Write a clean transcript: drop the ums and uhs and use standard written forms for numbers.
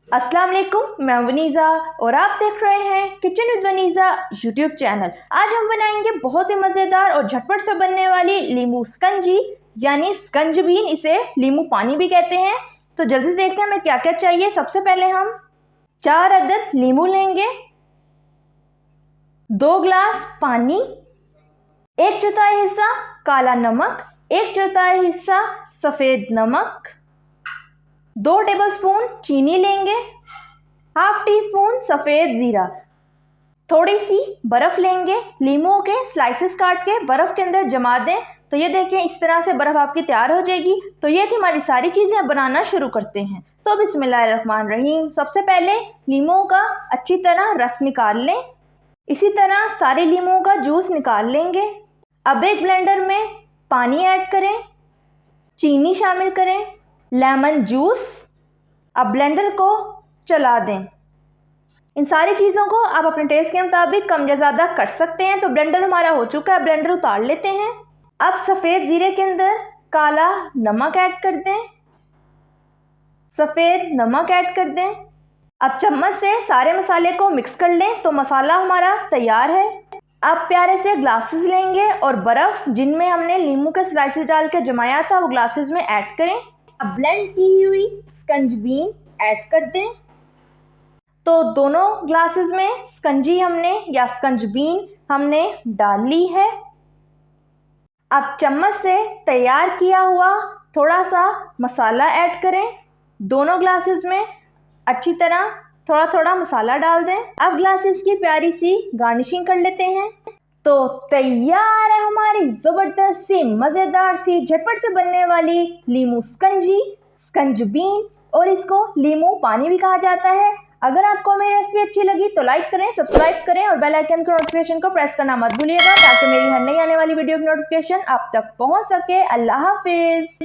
अस्सलाम वालेकुम, मैं वनीज़ा और आप देख रहे हैं kitchen with Vaneeza YouTube channel. आज हम बनाएंगे बहुत ही मज़ेदार और झटपट से बनने वाली लींबू स्कंजी यानी स्कंजबीन, इसे लींबू पानी भी कहते हैं। तो जल्दी से देखते हैं हमें क्या क्या चाहिए। सबसे पहले हम 4 अदद लींबू लेंगे, 2 ग्लास पानी, 1/4 हिस्सा काला नमक, 1/4 हिस्सा सफ़ेद नमक, 2 टेबलस्पून चीनी लेंगे, हाफ टी स्पून सफ़ेद ज़ीरा, थोड़ी सी बर्फ़ लेंगे। लीमू के स्लाइसेस काट के बर्फ़ के अंदर जमा दें। तो ये देखें, इस तरह से बर्फ़ आपकी तैयार हो जाएगी। तो ये थी हमारी सारी चीज़ें, बनाना शुरू करते हैं। तो बिस्मिल्लाहिर्रहमानिर्रहीम। सबसे पहले लीमू का अच्छी तरह रस निकाल लें। इसी तरह सारे लीमू का जूस निकाल लेंगे। अब एक ब्लेंडर में पानी ऐड करें, चीनी शामिल करें, लेमन जूस। अब ब्लेंडर को चला दें। इन सारी चीज़ों को आप अपने टेस्ट के मुताबिक कम या ज़्यादा कर सकते हैं। तो ब्लेंडर हमारा हो चुका है, ब्लेंडर उतार लेते हैं। अब सफ़ेद ज़ीरे के अंदर काला नमक ऐड कर दें, सफ़ेद नमक ऐड कर दें। अब चम्मच से सारे मसाले को मिक्स कर लें। तो मसाला हमारा तैयार है। अब प्यारे से ग्लासेस लेंगे और बर्फ़ जिनमें हमने लीमू के स्लाइसेस डाल के जमाया था वो ग्लासेस में ऐड करें। अब ब्लेंड की हुई स्कंजबीन ऐड कर दें। तो दोनों ग्लासेस में स्कंजी या स्कंजबीन हमने डाल ली है। अब चम्मच से तैयार किया हुआ थोड़ा सा मसाला ऐड करें। दोनों ग्लासेस में अच्छी तरह थोड़ा थोड़ा मसाला डाल दें। अब ग्लासेस की प्यारी सी गार्निशिंग कर लेते हैं। तो तैयार है हमारी ज़बरदस्त सी मज़ेदार सी झटपट से बनने वाली लीमू स्कंजी, स्कंजबीन, और इसको लीमू पानी भी कहा जाता है। अगर आपको मेरी रेसिपी अच्छी लगी तो लाइक करें, सब्सक्राइब करें और बेल आइकन के नोटिफिकेशन को प्रेस करना मत भूलिएगा ताकि मेरी हर नई आने वाली वीडियो की नोटिफिकेशन आप तक पहुंच सके। अल्लाह हाफिज़।